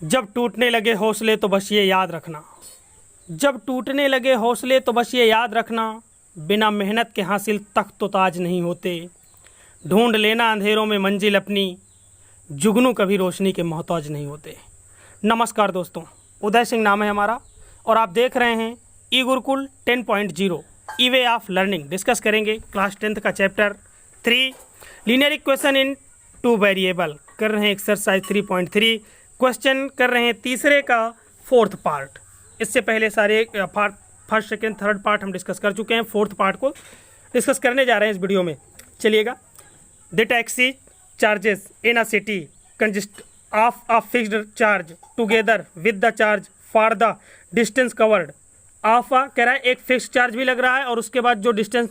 जब टूटने लगे हौसले तो बस ये याद रखना, जब टूटने लगे हौसले तो बस ये याद रखना, बिना मेहनत के हासिल तख्त तो ताज नहीं होते। ढूंढ लेना अंधेरों में मंजिल अपनी, जुगनू कभी रोशनी के मोहताज नहीं होते। नमस्कार दोस्तों, उदय सिंह नाम है हमारा और आप देख रहे हैं ई गुरुकुल 10.0 ई वे ऑफ लर्निंग। डिस्कस करेंगे क्लास 10th का chapter 3 linear equation in 2 variable. कर रहे हैं एक्सरसाइज 3.3, क्वेश्चन कर रहे हैं तीसरे का 4th पार्ट। इससे पहले सारे फर्स्ट सेकेंड थर्ड पार्ट हम डिस्कस कर चुके हैं, 4th पार्ट को डिस्कस करने जा रहे हैं इस वीडियो में। चलिएगा। The taxi charges in a city consist of a fixed charge together with the charge for the distance covered of a, कह रहा है एक फिक्स चार्ज भी लग रहा है और उसके बाद जो डिस्टेंस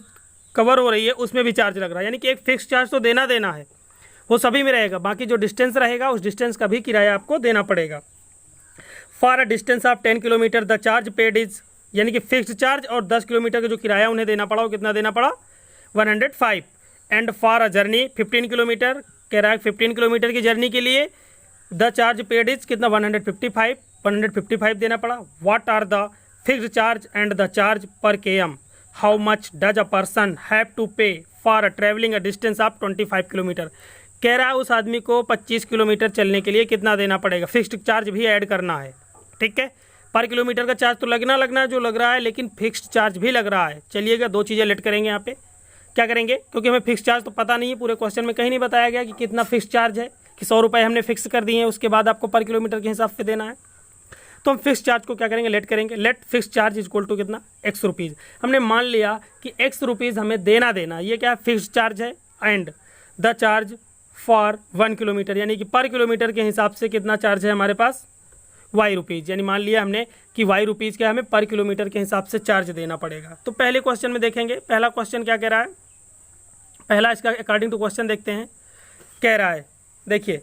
कवर हो रही है उसमें भी चार्ज लग रहा है। यानी कि एक फिक्स चार्ज तो देना है, वो सभी में रहेगा, बाकी जो डिस्टेंस रहेगा उस डिस्टेंस का भी किराया आपको देना पड़ेगा। For a distance of 10 kilometre the charge paid is, यानी कि फिक्स्ड चार्ज और 10 किलोमीटर का जो किराया उन्हें देना पड़ा वो कितना देना पड़ा, 105। And for a journey 15 kilometre, कह रहा है 15 किलोमीटर की जर्नी के लिए द चार्ज पेड इज कितना, 155 देना पड़ा। What are the fixed charge and the charge per km, how much does a person have to pay for travelling a distance of 25 kilometre. कह रहा है उस आदमी को 25 किलोमीटर चलने के लिए कितना देना पड़ेगा, फिक्स्ड चार्ज भी ऐड करना है। ठीक है, पर किलोमीटर का चार्ज तो लगना जो लग रहा है, लेकिन फिक्स्ड चार्ज भी लग रहा है। चलिएगा, दो चीज़ें लेट करेंगे यहाँ पे। क्या करेंगे, क्योंकि हमें फिक्स चार्ज तो पता नहीं है, पूरे क्वेश्चन में कहीं नहीं बताया गया कि कितना फिक्स चार्ज है, कि 100 रुपये हमने फिक्स कर दिए हैं, उसके बाद आपको पर किलोमीटर के हिसाब से देना है। तो हम फिक्स चार्ज को क्या करेंगे, लेट करेंगे। Let fix charge is equal to कितना, x रुपीज़। हमने मान लिया कि x रुपीज़ हमें देना, ये क्या फिक्स चार्ज है। And the charge for 1 kilometre, यानी कि पर किलोमीटर के हिसाब से कितना चार्ज है हमारे पास, y रुपीज़। यानी मान लिया हमने कि y रुपीज़ क्या हमें पर किलोमीटर के हिसाब से चार्ज देना पड़ेगा। तो पहले क्वेश्चन में देखेंगे, पहला क्वेश्चन क्या कह रहा है, पहला इसका अकॉर्डिंग टू क्वेश्चन देखते हैं। कह रहा है, देखिए,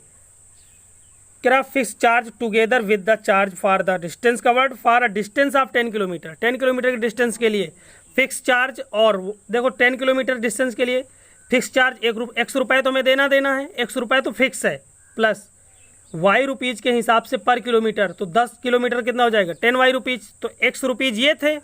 कह रहा fix charge together with the charge for the distance covered for a distance of 10 kilometre. 10 kilometre के डिस्टेंस के लिए फिक्स चार्ज, और देखो 10 किलोमीटर डिस्टेंस के लिए फिक्स चार्ज x रुपये तो हमें देना है, x रुपये तो फिक्स है, प्लस y रुपीज़ के हिसाब से पर किलोमीटर, तो 10 किलोमीटर कितना हो जाएगा, 10y रुपीज़। तो x रुपीज़ ये थे,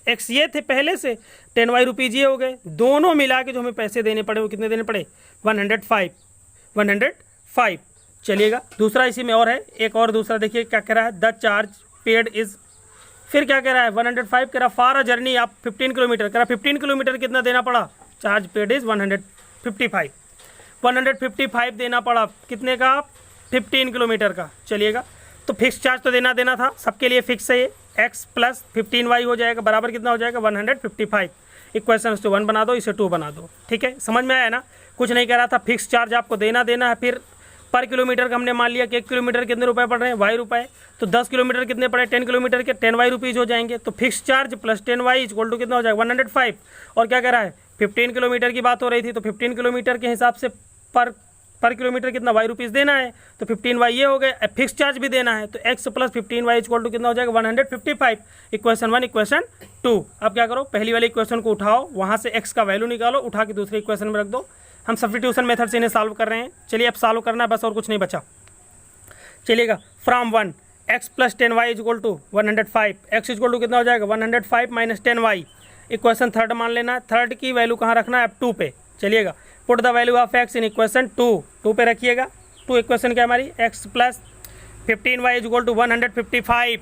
x ये थे पहले से, 10y रुपीज़ ये हो गए। दोनों मिला के जो हमें पैसे देने पड़े वो कितने देने पड़े, 105। चलिएगा, दूसरा इसी में और है, एक और दूसरा देखिए क्या कह रहा है, द चार्ज पेड इज, फिर क्या कह रहा है 105, कह रहा फॉर अ जर्नी आप 15 किलोमीटर, कह रहा 15 किलोमीटर कितना देना पड़ा, चार्ज पेड इज 155 देना पड़ा, कितने का, 15 किलोमीटर का। चलिएगा, तो फिक्स चार्ज तो देना था, सबके लिए फिक्स है ये, x प्लस 15y हो जाएगा, बराबर कितना हो जाएगा, 155। इक्वेशन उससे 1 बना दो, इसे 2 बना दो। ठीक है, समझ में आया ना, कुछ नहीं कह रहा था, फिक्स चार्ज आपको देना है। फिर पर किलोमीटर का हमने मान लिया कि 1 किलोमीटर कितने रुपए पड़ रहे हैं, y रुपये, तो 10 किलोमीटर कितने पड़े, 10 किलोमीटर के 10y रुपीज़ हो जाएंगे। तो fix charge plus 10y equal to कितना हो जाएगा, 105। और क्या कह रहा है, 15 किलोमीटर की बात हो रही थी, तो 15 किलोमीटर के हिसाब से पर किलोमीटर कितना y रुपीज़ देना है, तो 15y ये हो गए, फिक्स चार्ज भी देना है, तो x plus 15y equal to कितना हो जाएगा, 155। Equation 1 equation 2। अब क्या करो, पहली वाली इक्वेशन को उठाओ, वहाँ से x का वैल्यू निकालो, उठा के दूसरी इक्वेशन में रख दो। हम सब्स्टिट्यूशन मेथड से इन्हें सॉल्व कर रहे हैं। चलिए, अब सॉल्व करना है बस, और कुछ नहीं बचा। चलिएगा, from 1 x plus 10y is equal to 105, x equal to कितना हो जाएगा, 105 माइनस 10y। इक्वेशन थर्ड मान लेना है, थर्ड की वैल्यू कहाँ रखना है, अब 2 पे। चलिएगा, put the value of x in equation 2 पे रखिएगा। 2 इक्वेशन क्या हमारी, x plus 15y is equal to 155।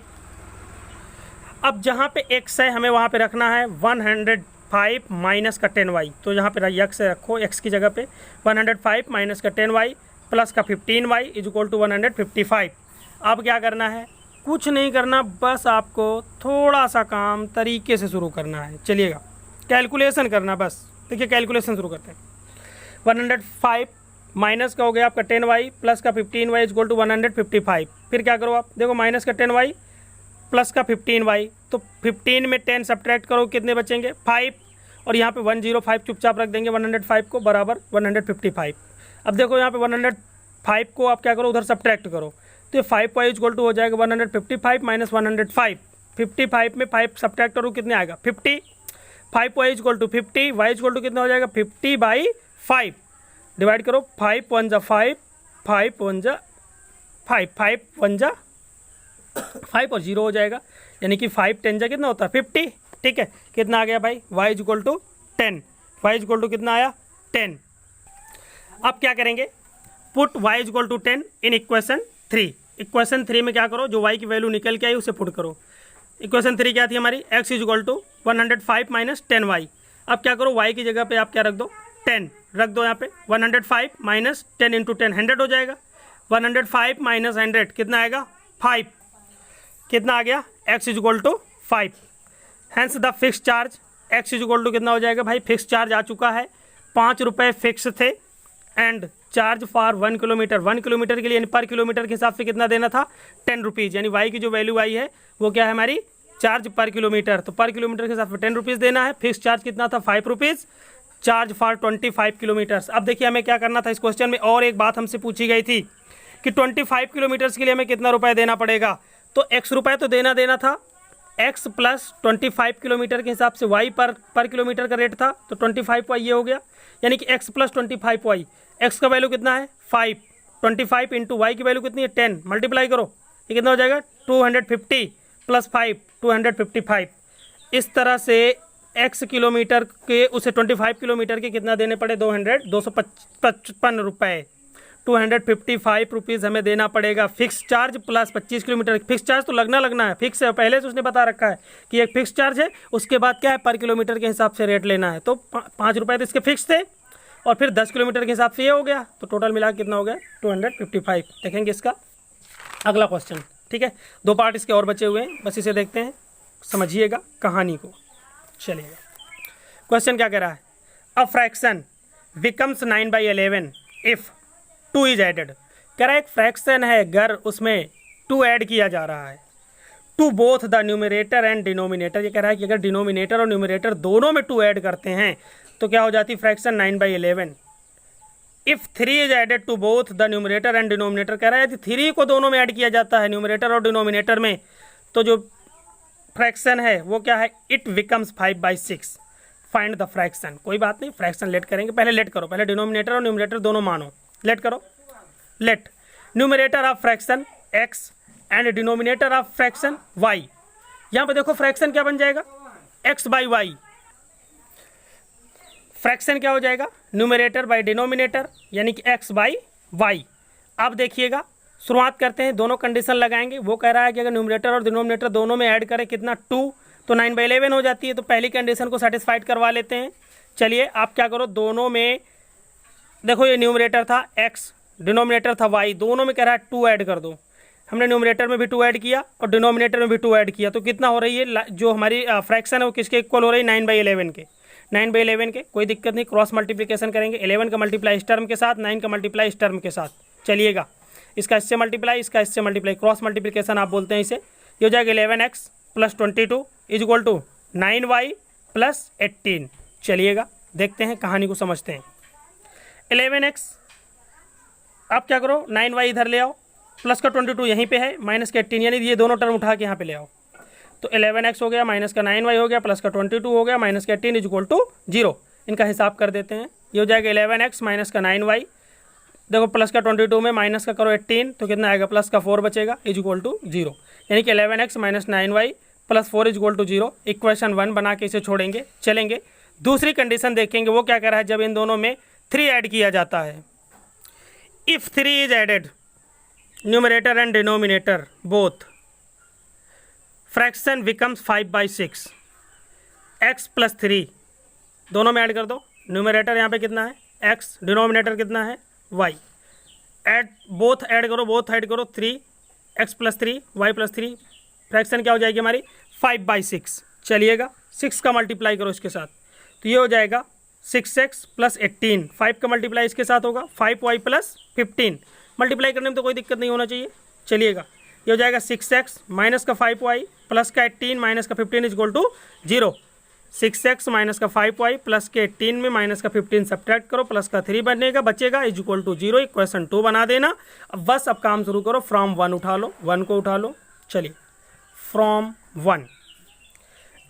अब जहाँ पे x है हमें वहाँ पे रखना है 105 माइनस का 10y, तो यहाँ पे x रखो, x की जगह पे 105 माइनस का 10y प्लस का 15y इज इक्वल टू 155। अब क्या करना है, कुछ नहीं करना, बस आपको थोड़ा सा काम तरीके से शुरू करना है। चलिएगा, कैलकुलेशन करना, बस देखिए कैलकुलेशन शुरू करते हैं। 105 माइनस का हो गया आपका 10y प्लस का 15y इज इक्वल टू 155। फिर क्या करो आप, देखो माइनस का 10y प्लस का 15y, तो 15 में 10 सब्ट्रैक्ट करो, कितने बचेंगे, 5, और यहाँ पे 105 चुपचाप रख देंगे, 105 को बराबर 155। अब देखो यहाँ पे 105 को आप क्या करो, उधर सब्ट्रैक्ट करो, तो 5y इक्वल टू हो जाएगा 155 माइनस 105। 55 में 5 सब्ट्रैक्ट करो, कितने आएगा, 50। 5y equal to 50, y equal to कितना हो जाएगा, 50/5। डिवाइड करो, 5 1 जा 5, 5 1 जा 5, 5 1 जा 5 और 0 हो जाएगा, यानी कि 5 10 जा कितना होता है 50। ठीक है, कितना आ गया भाई y is equal to 10, y is equal to कितना आया 10। अब क्या करेंगे, put y is equal to 10 in equation 3। Equation 3 में क्या करो, जो y की वैल्यू निकल के आई उसे पुट करो। इक्वेशन 3 क्या थी हमारी, x is equal to 105 minus 10y। अब क्या करो, y की जगह पे आप क्या रख दो 10 रख दो, यहाँ पे 105 माइनस 10 इंटू 10 100 हो जाएगा। 105 माइनस 100 कितना आएगा 5, कितना आ गया x is equal to 5। Hence the fix charge x is equal to कितना हो जाएगा भाई, फिक्स चार्ज आ चुका है 5 रुपये फिक्स थे, and charge for 1 kilometre, 1 kilometre के लिए यानी पर किलोमीटर के हिसाब से कितना देना था 10 रुपीज़, यानी y की जो वैल्यू आई है वो क्या है हमारी चार्ज पर किलोमीटर, तो पर किलोमीटर के हिसाब से 10 रुपीज़ देना है। फिक्स चार्ज कितना था 5 रुपीज़, चार्ज फॉर 25 किलोमीटर्स। अब देखिए हमें क्या करना था इस क्वेश्चन में, और एक बात हमसे पूछी गई थी कि 25 किलोमीटर्स के लिए हमें कितना रुपये देना पड़ेगा, तो x रुपये तो देना था, x प्लस 25 किलोमीटर के हिसाब से y पर किलोमीटर का रेट था, तो 25y ये हो गया, यानी कि x प्लस 25y, x का वैल्यू कितना है 5, 25 इंटू वाई की वैल्यू कितनी है 10, मल्टीप्लाई करो, ये कितना हो जाएगा 250 प्लस 5 255। इस तरह से x किलोमीटर के उसे 25 किलोमीटर के कितना देने पड़े 255 रुपये, 255 रुपीज़ हमें देना पड़ेगा fix charge plus 25 kilometre. Fix charge तो लगना है, फिक्स है, पहले से उसने बता रखा है कि एक फिक्स चार्ज है, उसके बाद क्या है पर किलोमीटर के हिसाब से रेट लेना है, तो 5 रुपये तो इसके फिक्स थे, और फिर 10 किलोमीटर के हिसाब से ये हो गया, तो टोटल मिला कितना हो गया 255। देखेंगे इसका अगला क्वेश्चन। ठीक है, 2 पार्ट इसके और बचे हुए हैं, बस इसे देखते हैं, समझिएगा कहानी को। चलिएगा, क्वेश्चन क्या कह रहा है, a fraction becomes 9/11 if 2 is added. कह रहा है एक फ्रैक्शन है अगर उसमें 2 ऐड किया जा रहा है to both the numerator and denominator. ये कह रहा है कि अगर डिनोमिनेटर और न्यूमरेटर दोनों में 2 ऐड करते हैं तो क्या हो जाती fraction 9/11। If 3 is added to both the numerator and denominator, कह रहा है यदि 3 को दोनों में ऐड किया जाता है न्यूमरेटर और डिनोमिनेटर में, तो जो फ्रैक्शन है वो क्या है, it becomes 5/6। Find the fraction. कोई बात नहीं, फ्रैक्शन लेट करेंगे, पहले लेट करो, पहले डिनोमिनेटर और न्यूमरेटर दोनों मानो, लेट करो। Let numerator of fraction x and denominator of fraction y। यहाँ पे देखो फ्रैक्शन क्या बन जाएगा x/y। फ्रैक्शन क्या हो जाएगा न्यूमरेटर बाय डिनोमिनेटर, यानी कि x/y। अब देखिएगा, शुरुआत करते हैं, दोनों कंडीशन लगाएंगे। वो कह रहा है कि अगर न्यूमरेटर और डिनोमिनेटर दोनों में ऐड करें कितना 2, तो 9/11 हो जाती है, तो पहली कंडीशन को सेटिस्फाइड करवा लेते हैं। चलिए आप क्या करो, दोनों में देखो ये न्यूमरेटर था x, डिनोमिनेटर था y, दोनों में कह रहा है 2 ऐड कर दो। हमने न्यूमरेटर में भी 2 ऐड किया और डिनोमिनेटर में भी 2 ऐड किया, तो कितना हो रही है जो हमारी फ्रैक्शन है वो किसके इक्वल हो रही है 9/11 के। 9/11 के, कोई दिक्कत नहीं, क्रॉस मल्टीप्लिकेशन करेंगे, 11 का मल्टीप्लाई इस टर्म के साथ, 9 का मल्टीप्लाई इस टर्म के साथ। चलिएगा, इसका इससे मल्टीप्लाई, इसका इससे मल्टीप्लाई, क्रॉस मल्टीप्लिकेशन आप बोलते हैं इसे। ये हो जाएगा 11x plus 22 is equal to 9y plus 18। चलिएगा देखते हैं, कहानी को समझते हैं। 11x, आप क्या करो 9y इधर ले आओ, प्लस का 22 यहीं पे है, माइनस का 18, यानी ये दोनों टर्म उठा के यहाँ पे ले आओ, तो 11x हो गया, माइनस का 9y हो गया, प्लस का 22 हो गया, माइनस का 18 इज इक्वल टू 0। इनका हिसाब कर देते हैं। ये हो जाएगा 11x माइनस का 9y, देखो प्लस का 22 में माइनस का करो 18, तो कितना आएगा प्लस का 4 बचेगा इज इक्वल टू 0, यानी कि 11x minus 9y plus 4 is equal to 0। Equation 1 बना के इसे छोड़ेंगे। चलेंगे दूसरी कंडीशन देखेंगे, वो क्या कह रहा है, जब इन दोनों में 3 ऐड किया जाता है। If 3 is added numerator and denominator both, fraction becomes 5/6। x plus 3 दोनों में ऐड कर दो, न्यूमरेटर यहाँ पे कितना है x, डिनोमिनेटर कितना है y, ऐड बोथ ऐड करो, बोथ ऐड करो 3, x plus 3 y plus 3, fraction क्या हो जाएगी हमारी 5/6। चलिएगा 6 का मल्टीप्लाई करो इसके साथ, तो ये हो जाएगा 6x प्लस 18, 5 का मल्टीप्लाई इसके साथ होगा 5y प्लस 15, मल्टीप्लाई करने में तो कोई दिक्कत नहीं होना चाहिए। चलिएगा ये हो जाएगा 6x माइनस का 5y प्लस का 18 माइनस का 15 is equal to 0। 6x minus का 5y प्लस के 18 में माइनस का 15 सब्ट्रैक्ट करो, प्लस का 3 बनेगा, बचेगा इज इक्वल टू 0। इक्वेशन 2 बना देना। अब बस अब काम शुरू करो, फ्रॉम 1 उठा लो, 1 को उठा लो। चलिए from 1,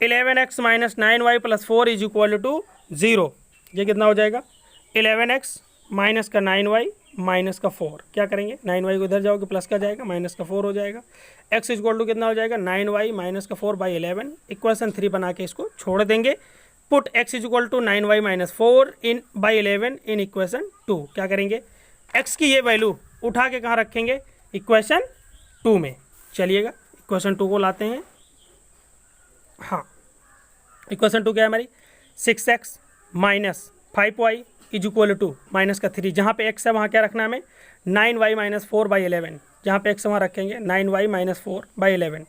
11x minus 9y plus 4 is equal to 0। ये कितना हो जाएगा 11x माइनस का 9y माइनस का 4। क्या करेंगे, 9y को इधर जाओगे प्लस का जाएगा, माइनस का 4 हो जाएगा। x इक्वल टू कितना हो जाएगा, 9y माइनस का 4/11। इक्वेशन 3 बना के इसको छोड़ देंगे। Put x equal to 9y minus 4 in by 11 in equation 2। क्या करेंगे, x की ये वैल्यू उठा के कहाँ रखेंगे, इक्वेशन 2 में। चलिएगा इक्वेशन 2 को लाते हैं। हाँ, इक्वेशन 2 क्या है हमारी, 6x minus 5y is equal to minus का 3। जहाँ पे x है वहाँ क्या रखना है हमें, 9y माइनस 4/11। जहाँ पे x वहाँ रखेंगे 9y माइनस 4/11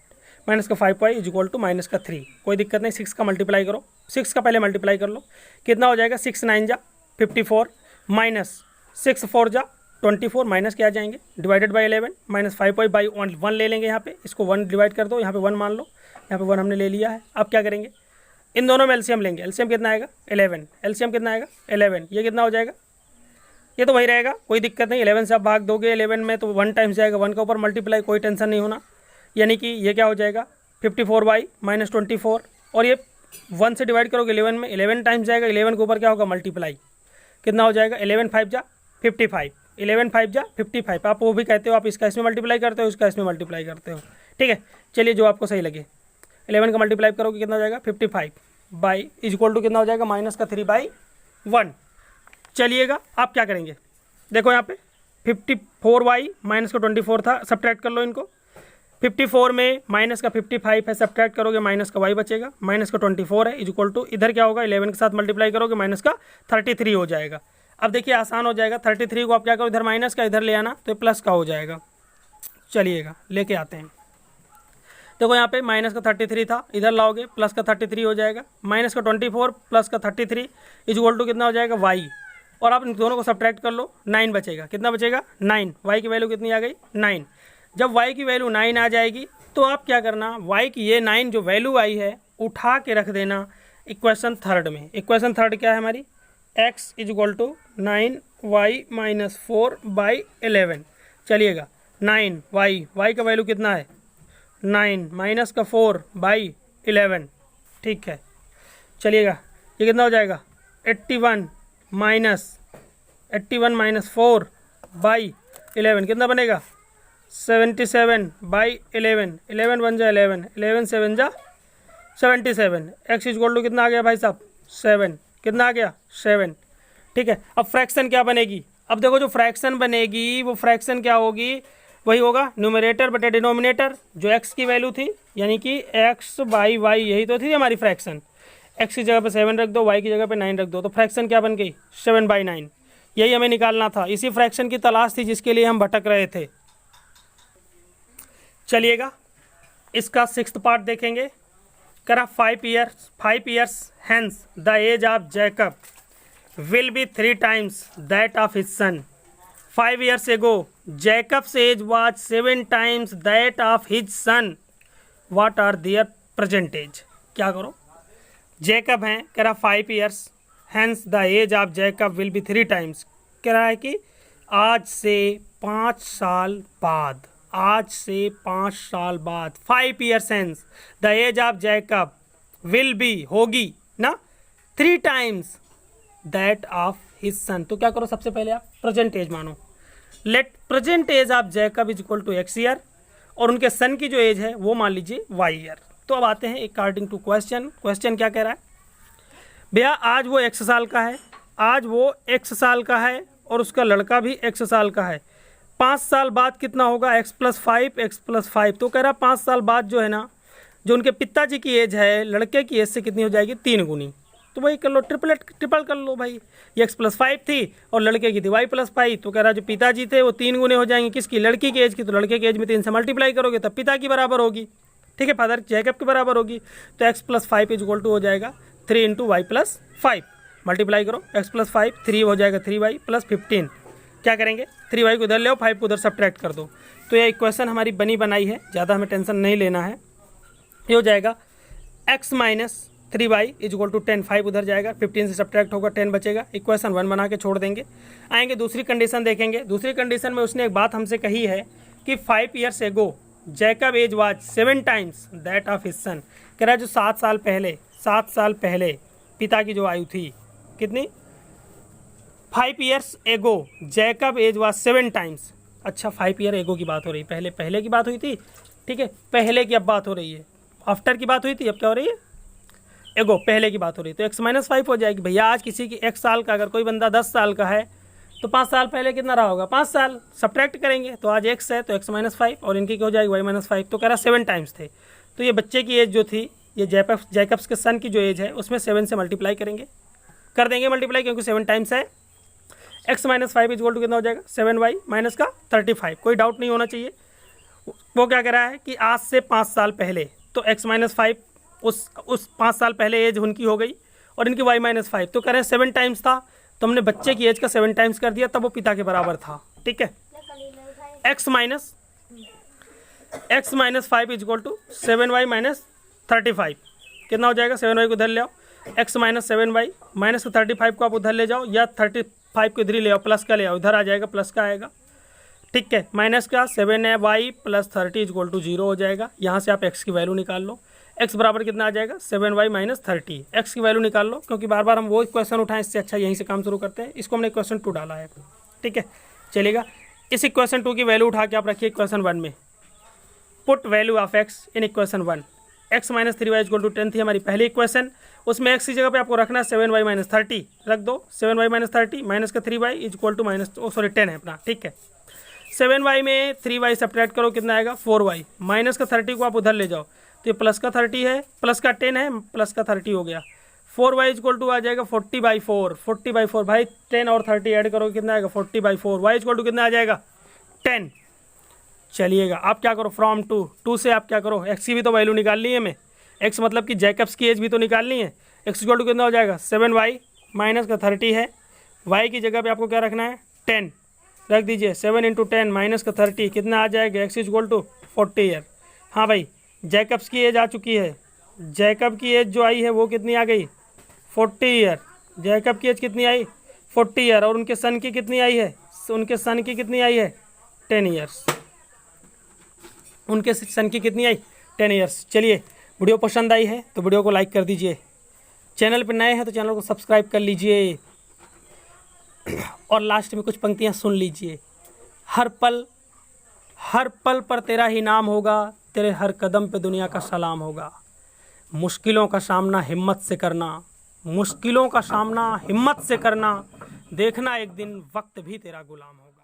माइनस का 5y is equal to minus का 3। कोई दिक्कत नहीं, 6 का मल्टीप्लाई करो, 6 का पहले मल्टीप्लाई कर लो। कितना हो जाएगा, 6 9 जा 54 माइनस 6 4 जा 24 माइनस क्या आ जाएंगे, divided by 11 minus 5y by 1 ले लेंगे। यहाँ पे इसको 1 डिवाइड कर दो, यहाँ पे 1 मान लो, यहाँ पे 1 हमने ले लिया है। अब क्या करेंगे, इन दोनों में एलसीएम लेंगे। एलसीएम कितना आएगा, 11। एलसीएम कितना आएगा, 11। ये कितना हो जाएगा, ये तो वही रहेगा, कोई दिक्कत नहीं। 11 से आप भाग दोगे 11 में तो 1 टाइम्स जाएगा, 1 का ऊपर मल्टीप्लाई, कोई टेंशन नहीं होना। यानी कि ये क्या हो जाएगा, 54y माइनस 24। और ये 1 से डिवाइड करोगे 11 में, 11 टाइम्स जाएगा, 11 के ऊपर क्या होगा, मल्टीप्लाई। कितना हो जाएगा, 11 5 जा 55, 11 5 जा 55। आप वो भी कहते हो, आप इसका इसमें मल्टीप्लाई करते हो, इसका इसमें मल्टीप्लाई करते हो। ठीक है, चलिए जो आपको सही लगे। 11 का मल्टीप्लाई करोगे कितना हो जाएगा, 55 बाई इज इक्वल टू कितना हो जाएगा, माइनस का 3/1। चलिएगा आप क्या करेंगे, देखो यहाँ पे 54y माइनस का 24 था, सब्ट्रैक्ट कर लो इनको। 54 में माइनस का 55 है, सब्ट्रैक्ट करोगे माइनस का y बचेगा, माइनस का 24 है इज इक्वल टू इधर क्या होगा, 11 के साथ मल्टीप्लाई करोगे माइनस का 33 हो जाएगा। अब देखिए आसान हो जाएगा, 33 को आप क्या करो, इधर माइनस का इधर ले आना तो प्लस का हो जाएगा। चलिएगा लेके आते हैं। देखो यहाँ पे माइनस का 33 था, इधर लाओगे प्लस का 33 हो जाएगा, माइनस का 24 प्लस का 33 इज इक्वल टू कितना हो जाएगा, y। और आप इन दोनों को सब्ट्रैक्ट कर लो, 9 बचेगा। कितना बचेगा, 9। y की वैल्यू कितनी आ गई, 9। जब y की वैल्यू 9 आ जाएगी तो आप क्या करना, y की ये 9 जो वैल्यू आई है उठा के रख देना इक्वेशन 3 में। इक्वेशन 3 क्या है हमारी, x is equal to 9y minus 4/11। चलिएगा 9y का वैल्यू कितना है, 9 माइनस का 4/11। ठीक है, चलिएगा ये कितना हो जाएगा, 81 माइनस 4/11 कितना बनेगा, 77/11। 11 बन जा 11, 11 से बन जा 77। एक्स इज इक्वल टू कितना आ गया भाई साहब, 7। कितना आ गया, 7। ठीक है, अब फ्रैक्शन क्या बनेगी, अब देखो जो फ्रैक्शन बनेगी वो फ्रैक्शन क्या होगी, वही होगा न्यूमरेटर बटे डिनोमिनेटर। जो x की वैल्यू थी यानी कि x/y यही तो थी हमारी फ्रैक्शन। x की जगह पे 7 रख दो, y की जगह पे 9 रख दो, तो फ्रैक्शन क्या बन गई, 7/9। यही हमें निकालना था, इसी फ्रैक्शन की तलाश थी जिसके लिए हम भटक रहे थे। चलिएगा इसका 6th पार्ट देखेंगे। करा 5 years hence the age of Jacob will be 3 times that of his son. 5 years ago Jacob's age was 7 times that of his son. What are their present age? क्या करो, जैकब हैं, कह रहा 5 years hence the age of Jacob will be 3 times। कह रहा है कि आज से 5 साल बाद, आज से 5 साल बाद 5 years hence the age of Jacob will be होगी ना 3 times that of his son। तो क्या करो, सबसे पहले आप प्रेजेंट एज मानो। Let present age of Jacob is equal to x year, और उनके सन की जो एज है वो मान लीजिए y ईयर। तो अब आते हैं अकॉर्डिंग टू क्वेश्चन। क्वेश्चन क्या कह रहा है भैया, आज वो x साल का है, आज वो x साल का है और उसका लड़का भी x साल का है। 5 साल बाद कितना होगा, x प्लस 5। तो कह रहा 5 साल बाद जो है ना, जो उनके पिताजी की एज है लड़के की एज से कितनी हो जाएगी, 3 गुनी। तो वही कर लो, ट्रिपल कर लो भाई। ये x प्लस 5 थी और लड़के की थी y प्लस 5। तो कह रहा जो पिताजी थे वो 3 गुने हो जाएंगे, किसकी, लड़की की एज की। तो लड़के की एज में 3 से मल्टीप्लाई करोगे तब पिता की बराबर होगी। ठीक है, फादर जैकब के बराबर होगी। तो x plus 5 is equal to हो जाएगा 3 इंटू वाई प्लस 5। मल्टीप्लाई करो, x प्लस 5 3 हो जाएगा 3y प्लस 15। क्या करेंगे, 3y को इधर ले आओ, 5 को उधर सब्ट्रैक्ट कर दो। तो ये इक्वेशन हमारी बनी बनाई है, ज़्यादा हमें टेंशन नहीं लेना है। ये हो जाएगा x minus 3y is equal to 10। 5 उधर जाएगा, 15 से सब्ट्रैक्ट होगा, 10 बचेगा। इक्वेशन 1 बना के छोड़ देंगे। आएंगे दूसरी कंडीशन देखेंगे। दूसरी कंडीशन में उसने एक बात हमसे कही है कि 5 years ago Jacob age was 7 times that of his son. कह रहा है जो 7 साल पहले पिता की जो आयु थी कितनी, 5 years ago Jacob age was 7 times। अच्छा 5 year एगो की बात हो रही, पहले की बात हुई थी, ठीक है, पहले की अब बात हो रही है, आफ्टर की बात हुई थी, अब क्या हो रही है, एगो पहले की बात हो रही है। तो x-5 हो जाएगी भैया। आज किसी की 1 साल का, अगर कोई बंदा 10 साल का है तो 5 साल पहले कितना रहा होगा, 5 साल, सब्ट्रैक्ट करेंगे तो आज x है तो x-5 और इनकी क्या हो जाएगी y-5। तो कह रहा 7 टाइम्स थे, तो ये बच्चे की एज जो थी, ये जैकब्स के सन की जो एज है उसमें 7 से मल्टीप्लाई करेंगे, कर देंगे मल्टीप्लाई, क्योंकि 7 टाइम्स है। x-5 इक्वल टू कितना हो जाएगा 7y माइनस का 35। कोई डाउट नहीं होना चाहिए। वो क्या कह रहा है कि आज से 5 साल पहले, तो x-5 उस 5 साल पहले एज उनकी हो गई और इनकी y-5, तो कह रहे हैं 7 टाइम्स था, तो हमने बच्चे की एज का 7 टाइम्स कर दिया, तब वो पिता के बराबर था। ठीक है, x-5 equal to 7y minus 35 कितना हो जाएगा, 7y को इधर ले आओ, x माइनस 7y माइनस 35 को आप उधर ले जाओ, या 35 को इधर ही ले आओ, प्लस का ले आओ, इधर आ जाएगा प्लस का आएगा। ठीक है, माइनस का 7 है y प्लस 30 इक्वल टू 0 हो जाएगा। यहाँ से आप x की वैल्यू निकाल लो, x बराबर कितना आ जाएगा 7y माइनस 30। x की वैल्यू निकाल लो, क्योंकि बार बार हम वो क्वेश्चन उठाएं, इससे अच्छा यहीं से काम शुरू करते हैं। इसको हमने क्वेश्चन 2 डाला है, ठीक है, चलेगा। इस इक्वेशन 2 की वैल्यू उठा के आप रखिए इक्वेशन 1 में। Put value of x in equation 1। x minus 3y equal to 10 थी हमारी पहली इक्वेशन, उसमें x की जगह पे आपको रखना है 7y माइनस 30 रख दो। 7y माइनस 30 माइनस का 3y इक्वल टू माइनस 10 है अपना, ठीक है। 7y में 3y सब्ट्रैक्ट करो, कितना आएगा 4y, माइनस का 30 को आप उधर ले जाओ, तो ये प्लस का 30 है, प्लस का 10 है, प्लस का 30 हो गया। 4y इक्वल टू आ जाएगा 40/4, 40/4 भाई 10 और 30 ऐड करो, कितना आएगा 40/4, y इक्वल टू कितना आ जाएगा 10। चलिएगा, आप क्या करो, फ्रॉम टू से आप क्या करो, x की भी तो वैल्यू निकालनी है हमें, x मतलब कि जैकब्स की एज भी तो निकालनी है। x इक्वल टू कितना हो जाएगा 7y माइनस का 30 है, y की जगह पे आपको क्या रखना है 10 रख दीजिए। 7 × 10 माइनस का 30 कितना आ जाएगा, x इक्वल टू 40 ईयर। हाँ भाई, जैकब्स की एज आ चुकी है, जैकब की एज जो आई है वो कितनी आ गई 40 ईयर। जैकब की एज कितनी आई 40 ईयर, और उनके सन की कितनी आई है, उनके सन की कितनी आई है 10 ईयर्स, उनके सन की कितनी आई 10 ईयर्स। चलिए, वीडियो पसंद आई है तो वीडियो को लाइक कर दीजिए, चैनल पर नए हैं तो चैनल को सब्सक्राइब कर लीजिए, और लास्ट में कुछ पंक्तियां सुन लीजिए। हर पल पर तेरा ही नाम होगा, तेरे हर कदम पे दुनिया का सलाम होगा। मुश्किलों का सामना हिम्मत से करना, मुश्किलों का सामना हिम्मत से करना, देखना एक दिन वक्त भी तेरा गुलाम होगा।